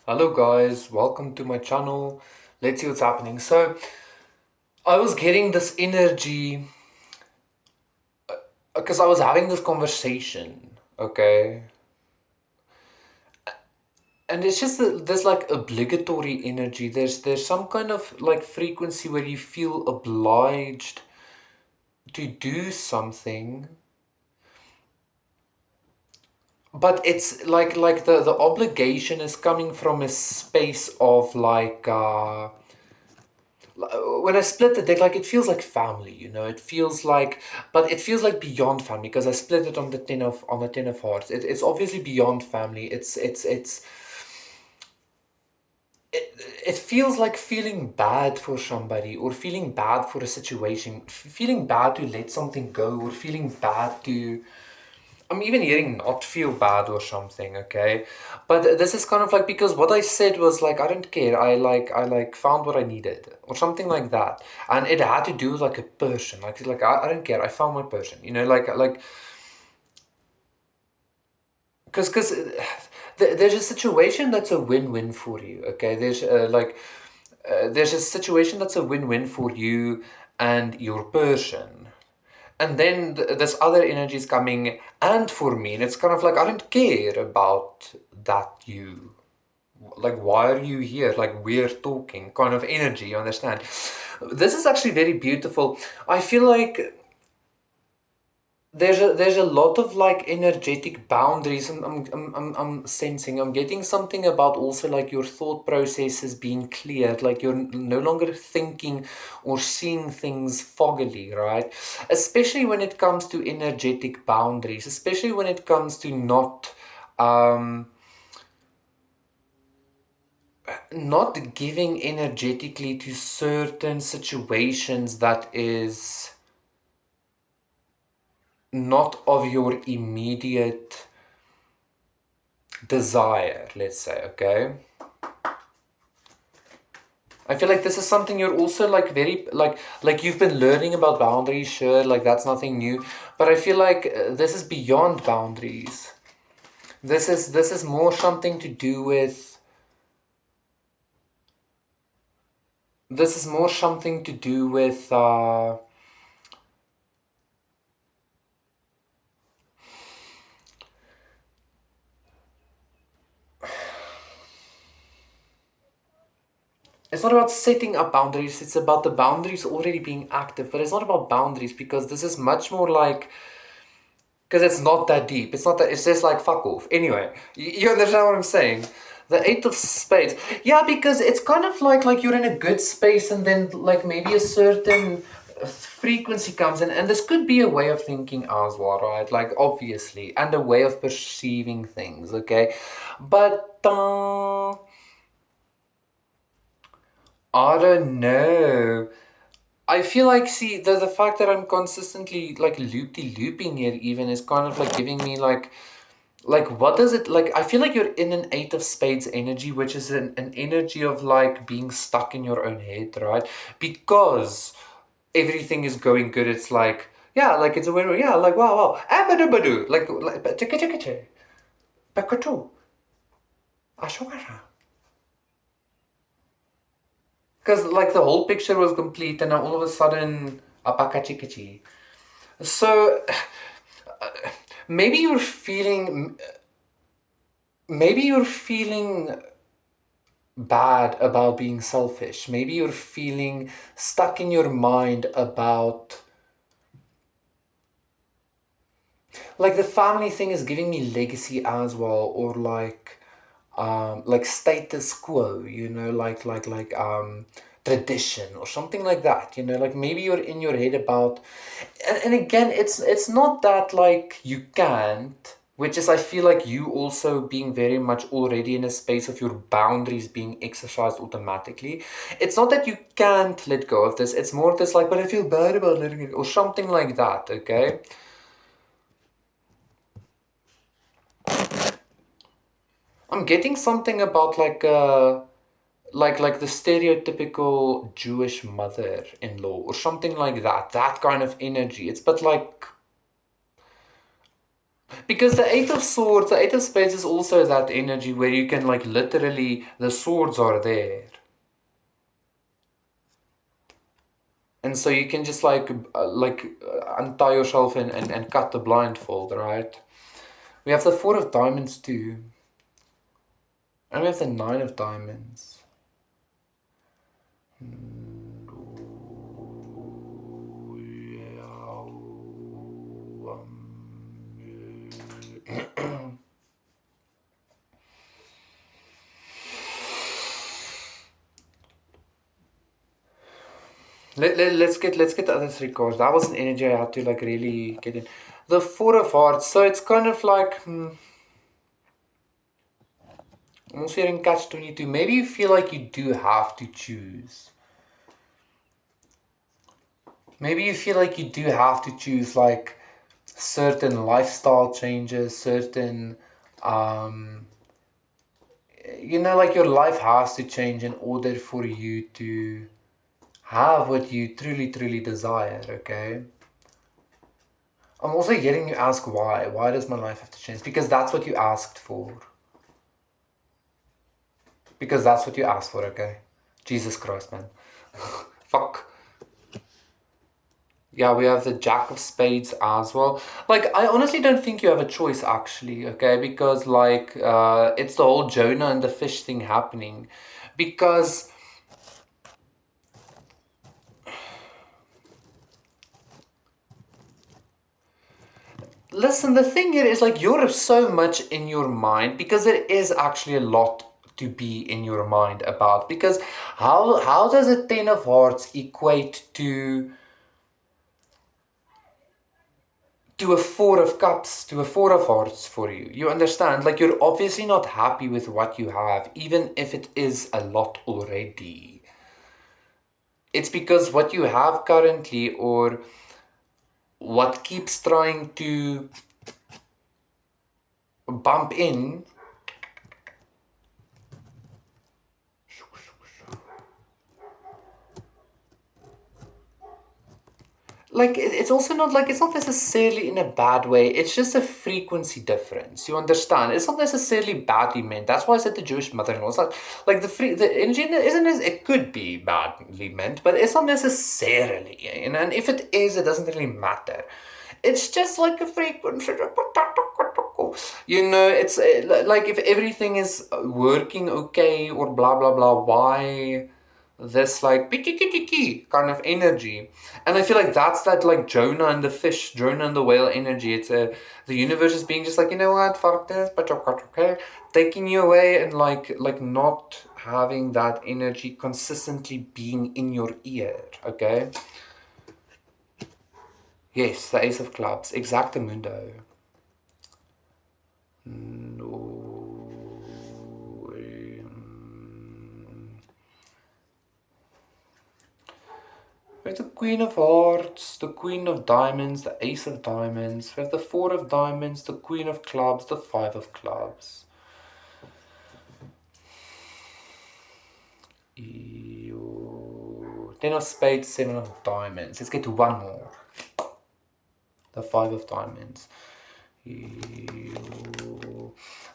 Hello guys, welcome to my channel. Let's see what's happening. So, I was getting this energy because I was having this conversation, okay? And it's just this like obligatory energy. There's some kind of like frequency where you feel obliged to do something, but it's like the obligation is coming from a space of when I split the deck, like it feels like family, It feels like, but it feels like beyond family because I split it on the ten of hearts. It's obviously beyond family. It feels like feeling bad for somebody or feeling bad for a situation, feeling bad to let something go or feeling bad to. I'm even hearing not feel bad or something, okay? But this is kind of like because what I said was like I don't care. I found what I needed or something like that, and it had to do with like a person. I don't care. I found my person. Because there's a situation that's a win-win for you. Okay, there's a situation that's a win-win for you and your person. And then this other energy is coming and for me, and it's kind of like I don't care about that you. Like, why are you here? Like, we're talking kind of energy, you understand? This is actually very beautiful. I feel like there's a lot of like energetic boundaries. I'm sensing. I'm getting something about also like your thought processes being cleared. Like you're no longer thinking or seeing things foggily, right? Especially when it comes to energetic boundaries. Especially when it comes to um, not giving energetically to certain situations that is not of your immediate desire, let's say, okay? I feel like this is something you're also like very like you've been learning about boundaries, sure, like that's nothing new, but I feel like this is beyond boundaries. This is more something to do with this is more something to do with it's not about setting up boundaries, it's about the boundaries already being active, but it's not about boundaries because this is much more like because it's not that deep. It's not that. It's just like fuck off. Anyway, you understand what I'm saying? The eight of spades. Yeah, because it's kind of like you're in a good space, and then like maybe a certain frequency comes in, and this could be a way of thinking as well, right? Like obviously, and a way of perceiving things. Okay, but I don't know. I feel like see the fact that I'm consistently like looping here even is kind of like giving me like what does it like I feel like you're in an eight of spades energy, which is an energy of like being stuck in your own head, right? Because everything is going good. It's like yeah, like it's a win, yeah, like wow abadabadu like pakatu ashokara. Because like the whole picture was complete and now all of a sudden apakachikichi. So maybe you're feeling maybe you're feeling bad about being selfish. Maybe you're feeling stuck in your mind about like the family thing is giving me legacy as well, or like status quo, tradition or something like that, like maybe you're in your head about and again it's not that like you can't, which is I feel like you also being very much already in a space of your boundaries being exercised automatically. It's not that you can't let go of this, it's more this like but I feel bad about letting it or something like that, okay? I'm getting something about like the stereotypical Jewish mother-in-law or something like that. That kind of energy. It's but like Because the Eight of Swords, the Eight of Spades is also that energy where you can like literally, the swords are there. And so you can just untie yourself and cut the blindfold, right? We have the Four of Diamonds too. And we have the Nine of Diamonds. Let's get the other three cards. That was an energy I had to like really get in. The Four of Hearts. So it's kind of like I'm also hearing catch 22. Maybe you feel like you do have to choose. Maybe you feel like you do have to choose like certain lifestyle changes, certain like your life has to change in order for you to have what you truly, truly desire, okay? I'm also hearing you ask why. Why does my life have to change? Because that's what you asked for. Because that's what you asked for, okay? Jesus Christ, man. Fuck. Yeah, we have the Jack of Spades as well. Like, I honestly don't think you have a choice, actually, okay? Because, it's the whole Jonah and the fish thing happening. Because listen, the thing here is like you're so much in your mind because there is actually a lot to be in your mind about. Because how does a Ten of Hearts equate to a Four of Cups, to a Four of Hearts for you? You understand? Like you're obviously not happy with what you have, even if it is a lot already. It's because what you have currently, or what keeps trying to bump in, like it's also not like, it's not necessarily in a bad way, it's just a frequency difference, you understand? It's not necessarily badly meant. That's why I said the Jewish mother-in-law, it's like the energy isn't as, it could be badly meant, but it's not necessarily, and if it is, it doesn't really matter. It's just like a frequency. It's like if everything is working okay or blah blah blah, why this like kind of energy? And I feel like that's that like Jonah and the fish, Jonah and the whale energy. It's the universe is being just like, you know what, fuck this, but okay, taking you away, and like not having that energy consistently being in your ear, okay? Yes, the Ace of Clubs, Exactamundo. No. We have the Queen of Hearts, the Queen of Diamonds, the Ace of Diamonds. We have the Four of Diamonds, the Queen of Clubs, the Five of Clubs. Ten of Spades, Seven of Diamonds. Let's get to one more. The Five of Diamonds.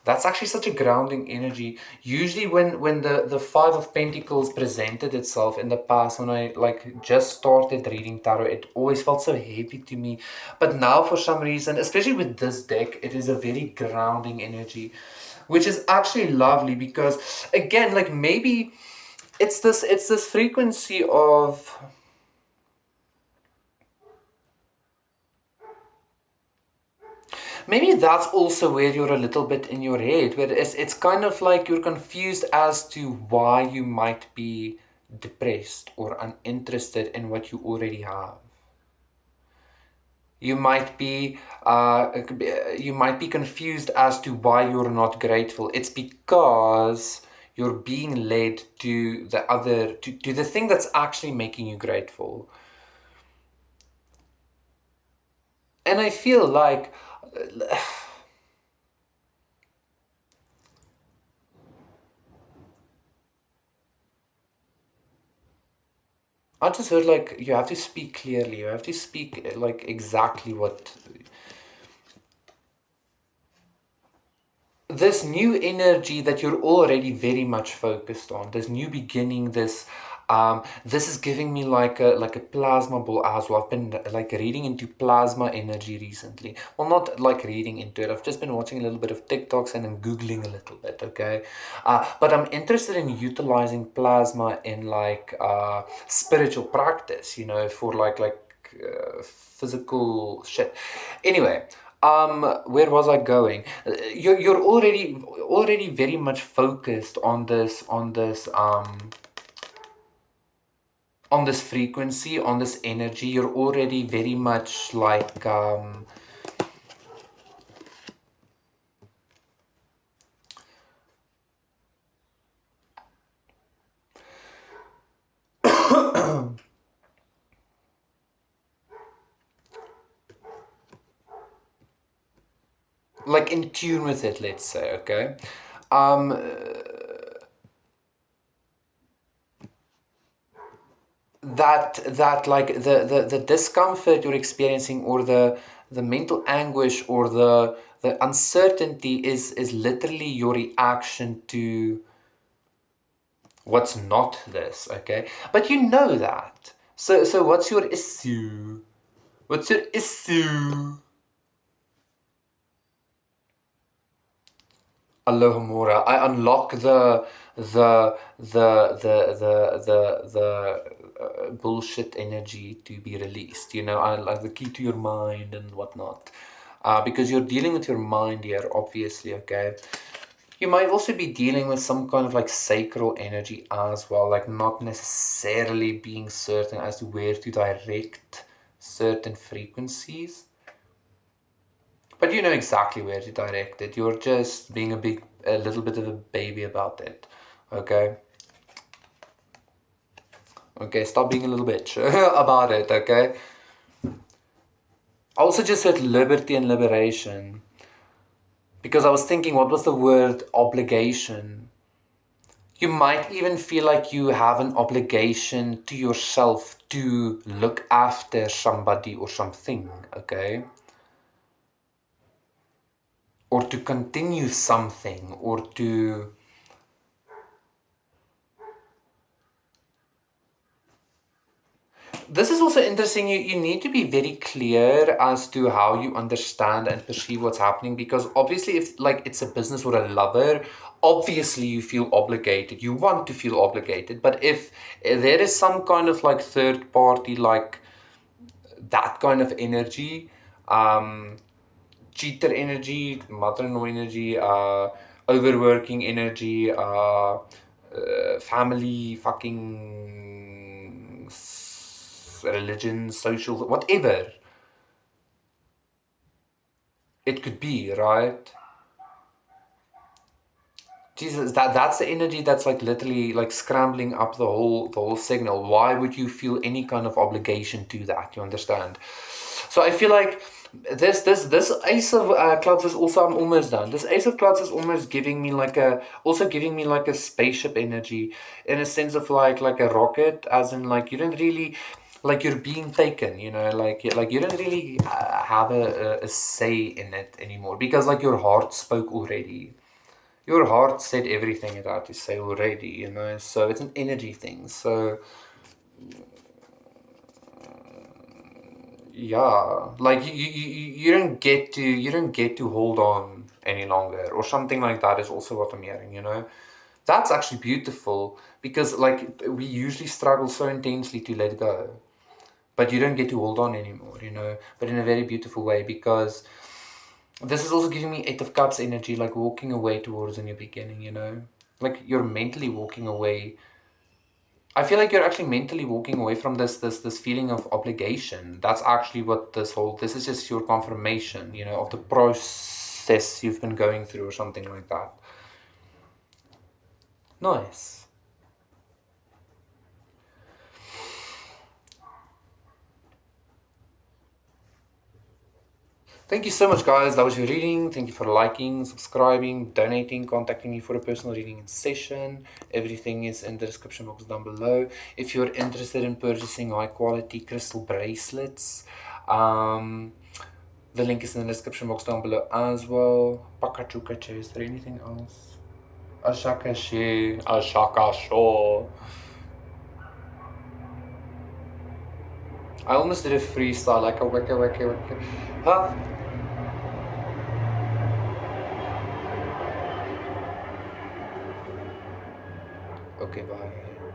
That's actually such a grounding energy. Usually when the Five of Pentacles presented itself in the past, when I like just started reading tarot, it always felt so heavy to me. But now for some reason, especially with this deck, it is a very grounding energy, which is actually lovely because again, like maybe it's this frequency of, maybe that's also where you're a little bit in your head, where it's kind of like you're confused as to why you might be depressed or uninterested in what you already have. You might be confused as to why you're not grateful. It's because you're being led to the other, to the thing that's actually making you grateful. And I feel like I just heard like you have to speak clearly. You have to speak like exactly what. this new energy that you're already very much focused on, this new beginning, this is giving me like a plasma ball as well. I've been like reading into plasma energy recently. Well, not like reading into it. I've just been watching a little bit of TikToks and then Googling a little bit, okay? But I'm interested in utilizing plasma in spiritual practice, for physical shit. Anyway, where was I going? You're already very much focused on this frequency, on this energy. You're already very much like in tune with it, let's say, okay? Um, that like the discomfort you're experiencing, or the mental anguish, or the uncertainty is literally your reaction to what's not this, okay? But you know that. So what's your issue? What's your issue? Alohomora. I unlock the bullshit energy to be released. I like the key to your mind and whatnot. Because you're dealing with your mind here, obviously, okay? You might also be dealing with some kind of like sacral energy as well, like not necessarily being certain as to where to direct certain frequencies. But you know exactly where to direct it. You're just being a little bit of a baby about it. Okay? Okay, stop being a little bitch about it, okay? I also just said liberty and liberation. Because I was thinking, what was the word obligation? You might even feel like you have an obligation to yourself to look after somebody or something, okay? Or to continue something, or to... This is also interesting. You need to be very clear as to how you understand and perceive what's happening, because obviously if like it's a business or a lover, obviously you feel obligated. You want to feel obligated. But if there is some kind of like third party, like that kind of energy, cheater energy, mother-in-law energy, overworking energy, family fucking religion, social, whatever it could be, right? Jesus, that's the energy that's like literally like scrambling up the whole signal. Why would you feel any kind of obligation to that? You understand? So I feel like this Ace of Clubs is also, I'm almost done. This Ace of Clubs is almost giving me like a spaceship energy, in a sense of like a rocket, as in like you don't really, like you're being taken, like you don't really have a say in it anymore, because like your heart spoke already. Your heart said everything it had to say already, so it's an energy thing. So yeah, like you don't get to hold on any longer, or something like that is also what I'm hearing. That's actually beautiful, because like we usually struggle so intensely to let go, but you don't get to hold on anymore, but in a very beautiful way, because this is also giving me Eight of Cups energy, like walking away towards a new beginning. Like you're mentally walking away. I feel like you're actually mentally walking away from this feeling of obligation. That's actually what this is just your confirmation, of the process you've been going through, or something like that. Nice. Thank you so much, guys. That was your reading. Thank you for liking, subscribing, donating, contacting me for a personal reading and session. Everything is in the description box down below. If you're interested in purchasing high quality crystal bracelets, The link is in the description box down below as well. Pakachukache, is there anything else? Ashakashi, Ashakasho. I almost did a freestyle, like a wicka. Huh? Okay, bye.